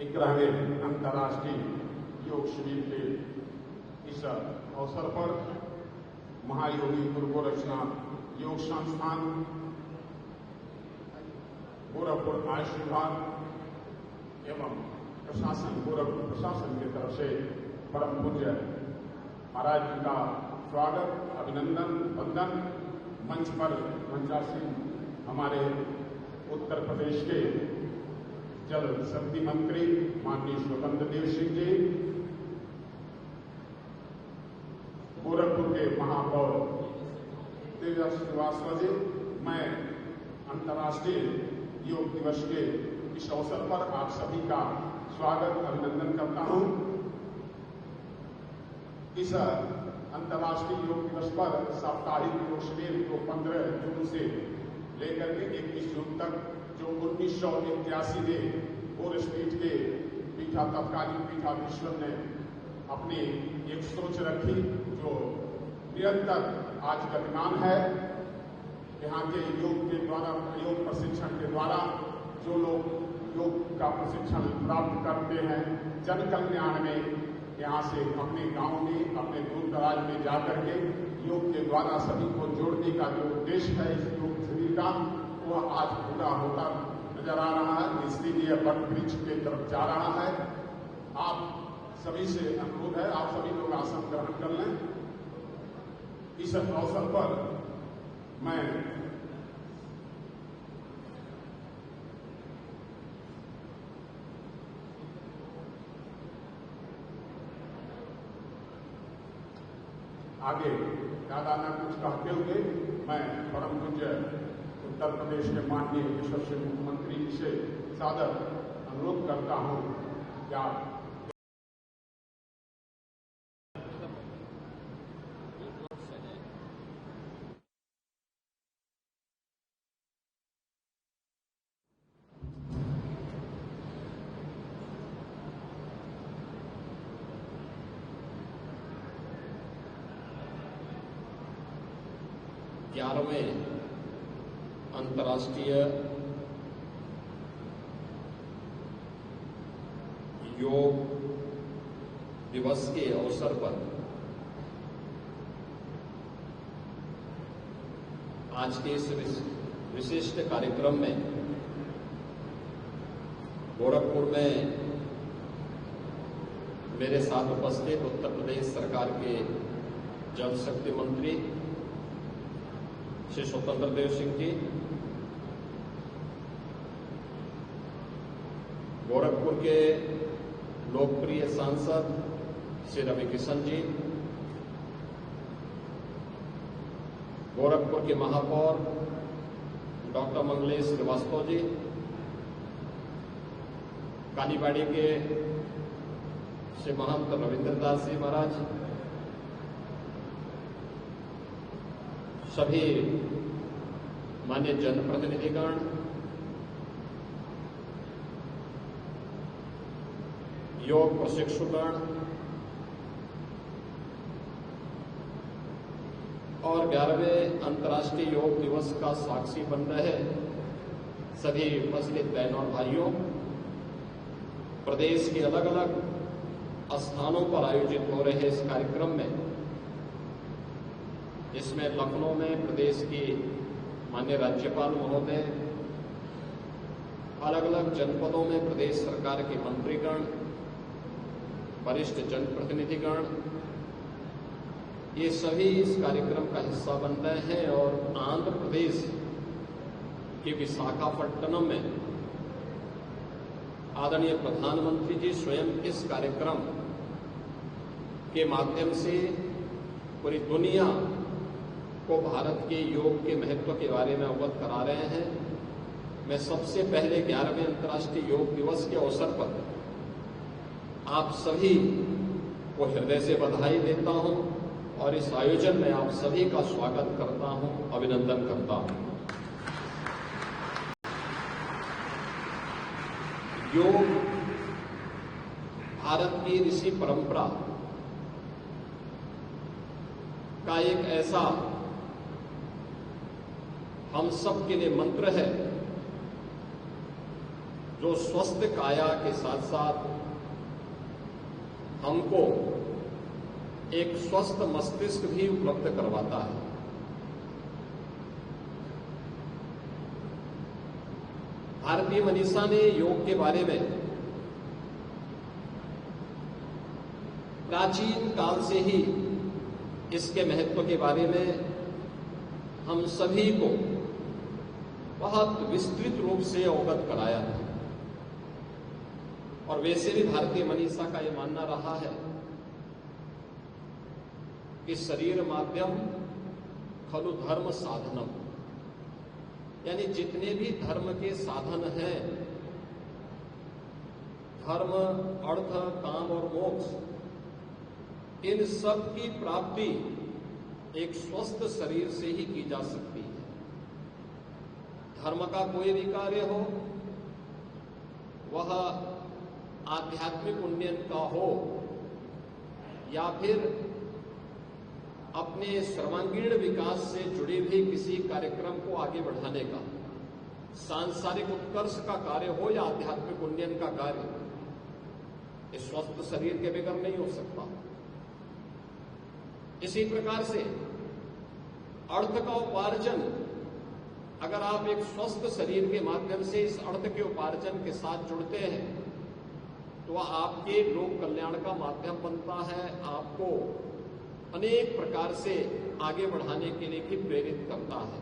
11वें अंतर्राष्ट्रीय योग शिविर के इस अवसर पर महायोगी गुरु गोरक्षनाथ योग संस्थान, गोरखपुर आयुष विभाग एवं प्रशासन, गोरखपुर प्रशासन की तरफ से परम पूज्य महाराज जी का स्वागत, अभिनंदन, वंदन। मंच पर मंचासीन हमारे उत्तर प्रदेश के जल शक्ति मंत्री माननीय स्वतंत्र देव सिंह जी, गोरखपुर के महापौर तेजस श्रीवास्तव जी, मैं अंतर्राष्ट्रीय योग दिवस के इस अवसर पर आप सभी का स्वागत, अभिनंदन करता हूं। इस अंतर्राष्ट्रीय योग दिवस पर साप्ताहिक योग शिविर को 15 जून से लेकर के 21 जून तक, जो 1981 में गोरखपीठ के तत्कालीन पीठाधीश्वर ने अपनी एक सोच रखी, जो निरंतर आज गतिमान है। यहाँ के योग के द्वारा, योग प्रशिक्षण के द्वारा जो लोग योग का प्रशिक्षण प्राप्त करते हैं, जन कल्याण में यहाँ से अपने गांव में, अपने दूर दराज में जाकर के योग के द्वारा सभी को जोड़ने का जो उद्देश्य है इस योग शिविर का, वह आज पूरा होता नजर आ रहा है। इसलिए वट वृक्ष के तरफ जा रहा है। आप सभी से अनुरोध है, आप सभी लोग आसन ग्रहण कर लें। इस अवसर पर मैं आगे ज्यादा न कुछ कहते हुए मैं परम पूज्य उत्तर प्रदेश के माननीय यशस्वी मुख्यमंत्री जी से सादर अनुरोध करता हूं कि आप ग्यारहवें अंतर्राष्ट्रीय योग दिवस के अवसर पर आज के इस विशिष्ट कार्यक्रम में गोरखपुर में मेरे साथ उपस्थित उत्तर प्रदेश सरकार के जल शक्ति मंत्री श्री स्वतंत्र देव सिंह जी, गोरखपुर के लोकप्रिय सांसद श्री रवि किशन जी, गोरखपुर के महापौर डॉक्टर मंगलेश श्रीवास्तव जी, कालीबाड़ी के श्री महंत रविंद्र दास जी महाराज, सभी मान्य जनप्रतिनिधिगण, योग प्रशिक्षुगण और 11वें अंतर्राष्ट्रीय योग दिवस का साक्षी बन रहे सभी उपस्थित बहनों और भाइयों, प्रदेश के अलग अलग स्थानों पर आयोजित हो रहे इस कार्यक्रम में, जिसमें लखनऊ में प्रदेश की माननीय राज्यपाल महोदय, अलग अलग जनपदों में प्रदेश सरकार के मंत्रीगण, वरिष्ठ जनप्रतिनिधिगण, ये सभी इस कार्यक्रम का हिस्सा बन रहे हैं। और आंध्र प्रदेश के विशाखापट्टनम में आदरणीय प्रधानमंत्री जी स्वयं इस कार्यक्रम के माध्यम से पूरी दुनिया को भारत के योग के महत्व के बारे में अवगत करा रहे हैं। मैं सबसे पहले 11वें अंतर्राष्ट्रीय योग दिवस के अवसर पर आप सभी को हृदय से बधाई देता हूं और इस आयोजन में आप सभी का स्वागत करता हूं, अभिनंदन करता हूं। योग भारत की ऋषि परंपरा का एक ऐसा हम सब के लिए मंत्र है जो स्वस्थ काया के साथ साथ हमको एक स्वस्थ मस्तिष्क भी उपलब्ध करवाता है। भारतीय मनीषा ने योग के बारे में प्राचीन काल से ही इसके महत्व के बारे में हम सभी को बहुत विस्तृत रूप से अवगत कराया था। और वैसे भी भारतीय मनीषा का यह मानना रहा है कि शरीर माध्यम खलु धर्म साधनम, यानी जितने भी धर्म के साधन हैं, धर्म, अर्थ, काम और मोक्ष, इन सब की प्राप्ति एक स्वस्थ शरीर से ही की जा सकती है। धर्म का कोई भी कार्य हो, वह आध्यात्मिक उन्नयन का हो या फिर अपने सर्वांगीण विकास से जुड़े हुए किसी कार्यक्रम को आगे बढ़ाने का, सांसारिक उत्कर्ष का कार्य हो या आध्यात्मिक उन्नयन का कार्य, इस स्वस्थ शरीर के बगैर नहीं हो सकता। इसी प्रकार से अर्थ का उपार्जन, अगर आप एक स्वस्थ शरीर के माध्यम से इस अर्थ के उपार्जन के साथ जुड़ते हैं तो वह आपके लोक कल्याण का माध्यम बनता है, आपको अनेक प्रकार से आगे बढ़ाने के लिए भी प्रेरित करता है,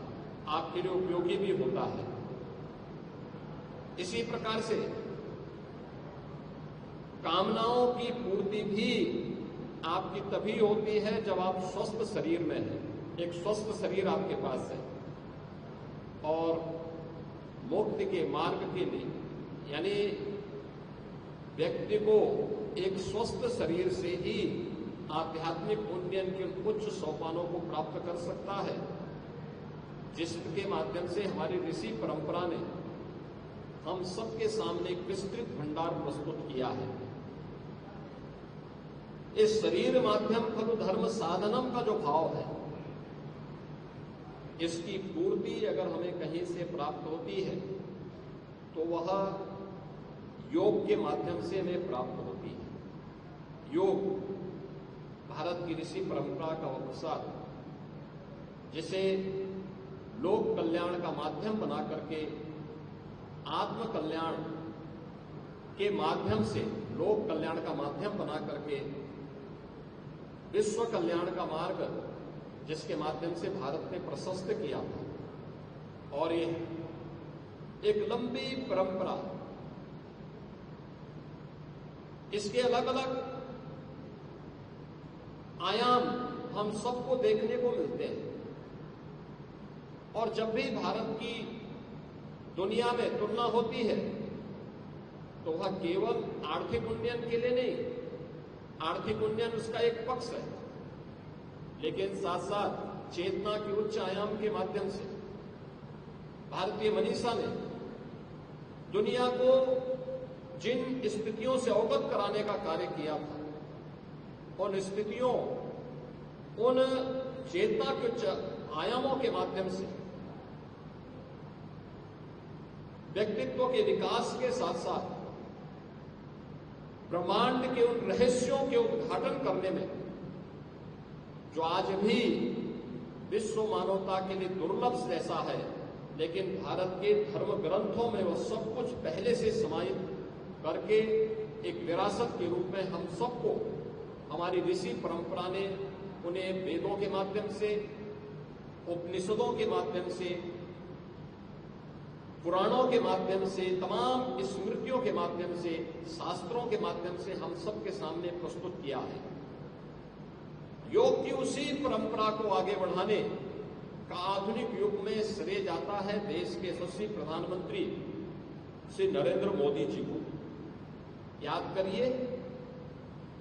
आपके लिए उपयोगी भी होता है। इसी प्रकार से कामनाओं की पूर्ति भी आपकी तभी होती है जब आप स्वस्थ शरीर में हैं, एक स्वस्थ शरीर आपके पास है। और मुक्ति के मार्ग के लिए, यानी व्यक्ति को एक स्वस्थ शरीर से ही आध्यात्मिक उन्नयन के उच्च सोपानों को प्राप्त कर सकता है, जिसके माध्यम से हमारी ऋषि परंपरा ने हम सबके सामने एक विस्तृत भंडार प्रस्तुत किया है। इस शरीर माध्यम खलु धर्म साधनम का जो भाव है, इसकी पूर्ति अगर हमें कहीं से प्राप्त होती है तो वह योग के माध्यम से हमें प्राप्त होती है। योग भारत की ऋषि परंपरा का वह प्रसाद, जिसे लोक कल्याण का माध्यम बना करके आत्म कल्याण के माध्यम से, लोक कल्याण का माध्यम बना करके विश्व कल्याण का मार्ग, जिसके माध्यम से भारत ने प्रशस्त किया था। और ये एक लंबी परंपरा, इसके अलग अलग आयाम हम सबको देखने को मिलते हैं। और जब भी भारत की दुनिया में तुलना होती है तो वह केवल आर्थिक उन्नयन के लिए नहीं, आर्थिक उन्नयन उसका एक पक्ष है, लेकिन साथ साथ चेतना के उच्च आयाम के माध्यम से भारतीय मनीषा ने दुनिया को जिन स्थितियों से अवगत कराने का कार्य किया था, उन स्थितियों, उन चेतना के उच्च आयामों के माध्यम से व्यक्तित्व के विकास के साथ साथ ब्रह्मांड के उन रहस्यों के उद्घाटन करने में, जो आज भी विश्व मानवता के लिए दुर्लभ जैसा है, लेकिन भारत के धर्म ग्रंथों में वह सब कुछ पहले से समाहित करके एक विरासत के रूप में हम सबको, हमारी ऋषि परंपरा ने उन्हें वेदों के माध्यम से, उपनिषदों के माध्यम से, पुराणों के माध्यम से, तमाम स्मृतियों के माध्यम से, शास्त्रों के माध्यम से हम सबके सामने प्रस्तुत किया है। योग की उसी परंपरा को आगे बढ़ाने का आधुनिक युग में श्रेय जाता है देश के यशस्वी प्रधानमंत्री श्री नरेंद्र मोदी जी को। याद करिए,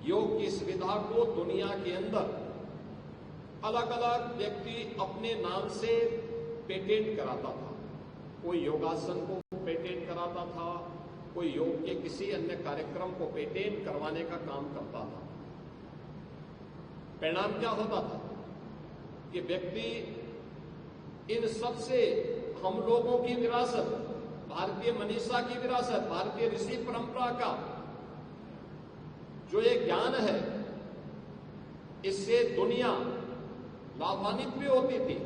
योग की सुविधा को दुनिया के अंदर अलग अलग व्यक्ति अपने नाम से पेटेंट कराता था। कोई योगासन को पेटेंट कराता था, कोई योग के किसी अन्य कार्यक्रम को पेटेंट करवाने का काम करता था। परिणाम क्या होता था कि व्यक्ति इन सब से हम लोगों की विरासत, भारतीय मनीषा की विरासत, भारतीय ऋषि परंपरा का जो ये ज्ञान है, इससे दुनिया लाभान्वित भी होती थी,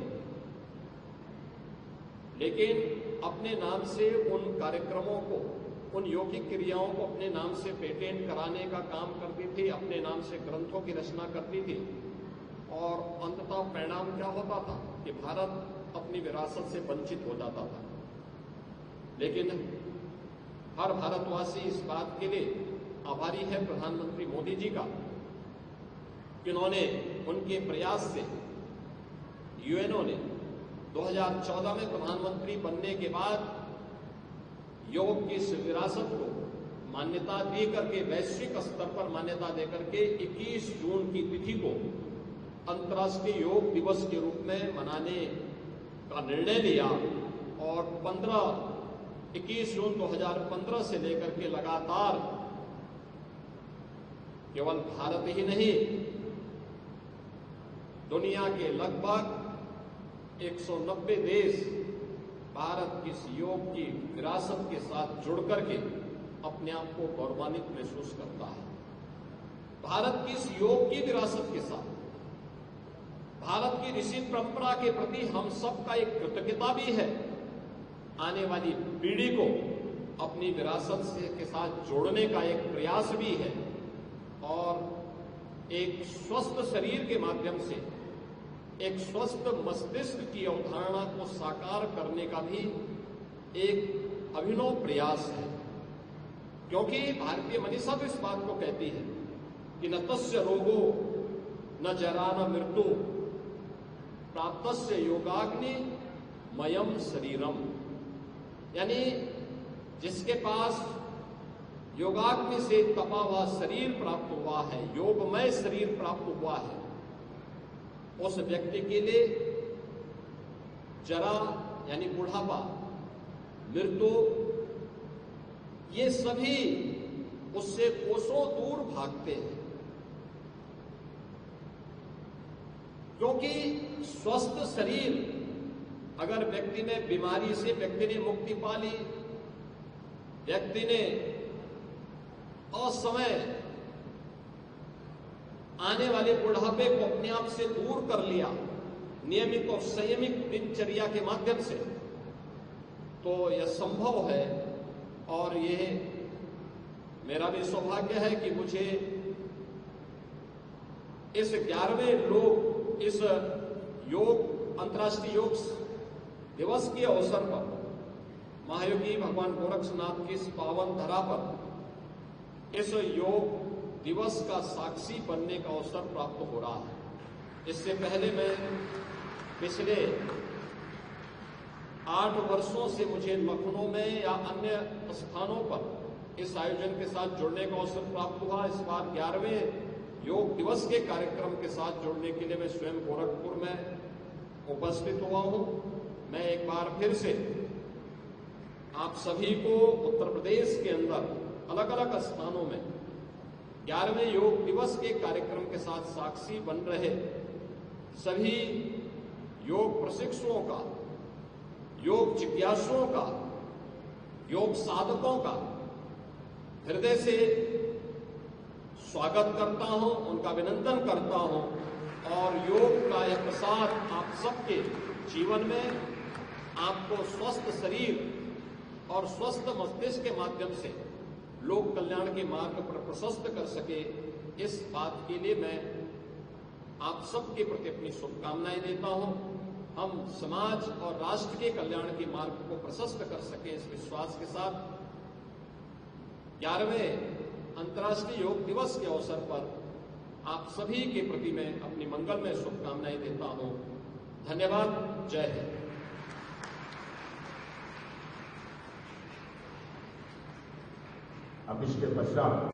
लेकिन अपने नाम से उन कार्यक्रमों को, उन यौगिक क्रियाओं को अपने नाम से पेटेंट कराने का काम करती थी, अपने नाम से ग्रंथों की रचना करती थी, और अंततः परिणाम क्या होता था कि भारत अपनी विरासत से वंचित हो जाता था। लेकिन हर भारतवासी इस बात के लिए आभारी है प्रधानमंत्री मोदी जी का कि उन्होंने, उनके प्रयास से यूएनओ ने 2014 में प्रधानमंत्री बनने के बाद योग की इस विरासत को मान्यता दे करके, वैश्विक स्तर पर मान्यता देकर के 21 जून की तिथि को अंतर्राष्ट्रीय योग दिवस के रूप में मनाने का निर्णय लिया, और 21 जून 2015 से लेकर के लगातार केवल भारत ही नहीं, दुनिया के लगभग 190 देश भारत की इस योग की विरासत के साथ जुड़ करके अपने आप को गौरवान्वित महसूस करता है। भारत की इस योग की विरासत के साथ भारत की ऋषि परंपरा के प्रति हम सबका एक कृतज्ञता भी है। आने वाली पीढ़ी को अपनी विरासत से के साथ जोड़ने का एक प्रयास भी है, और एक स्वस्थ शरीर के माध्यम से एक स्वस्थ मस्तिष्क की अवधारणा को साकार करने का भी एक अभिनव प्रयास है। क्योंकि भारतीय मनीषा तो इस बात को कहती है कि न तस्य रोगो न जरा न मृत्यु प्राप्तस्य योगाग्नि मयम शरीरम, यानी जिसके पास योगाग्नि से तपा हुआ शरीर प्राप्त हुआ है, योगमय शरीर प्राप्त हुआ है, उस व्यक्ति के लिए जरा यानी बुढ़ापा, मृत्यु, ये सभी उससे कोसों दूर भागते हैं। क्योंकि स्वस्थ शरीर, अगर व्यक्ति ने बीमारी से व्यक्ति ने मुक्ति पा ली, व्यक्ति ने असमय आने वाले बुढ़ापे को अपने आप से दूर कर लिया नियमित और संयमित दिनचर्या के माध्यम से, तो यह संभव है। और ये मेरा भी सौभाग्य है कि मुझे इस 11वें इस योग अंतर्राष्ट्रीय योग दिवस के अवसर पर महायोगी भगवान गोरक्षनाथ की इस पावन धरा पर इस योग दिवस का साक्षी बनने का अवसर प्राप्त हो रहा है। इससे पहले मैं पिछले 8 वर्षों से मुझे लखनऊ में या अन्य स्थानों पर इस आयोजन के साथ जुड़ने का अवसर प्राप्त हुआ। इस बार 11वें योग दिवस के कार्यक्रम के साथ जुड़ने के लिए मैं स्वयं गोरखपुर में उपस्थित हुआ हूं। मैं एक बार फिर से आप सभी को उत्तर प्रदेश के अंदर अलग अलग स्थानों में 11वें योग दिवस के कार्यक्रम के साथ साक्षी बन रहे सभी योग प्रशिक्षुओं का, योग जिज्ञासुओं का, योग साधकों का हृदय से स्वागत करता हूं, उनका अभिनंदन करता हूं, और योग का यह प्रसाद आप सबके जीवन में आपको स्वस्थ शरीर और स्वस्थ मस्तिष्क के माध्यम से लोक कल्याण के मार्ग पर प्रशस्त कर सके, इस बात के लिए मैं आप सबके प्रति अपनी शुभकामनाएं देता हूं। हम समाज और राष्ट्र के कल्याण के मार्ग को प्रशस्त कर सके, इस विश्वास के साथ 11वें अंतर्राष्ट्रीय योग दिवस के अवसर पर आप सभी के प्रति मैं अपनी मंगलमय शुभकामनाएं देता हूं। धन्यवाद। जय हिंद। अब इसके पश्चात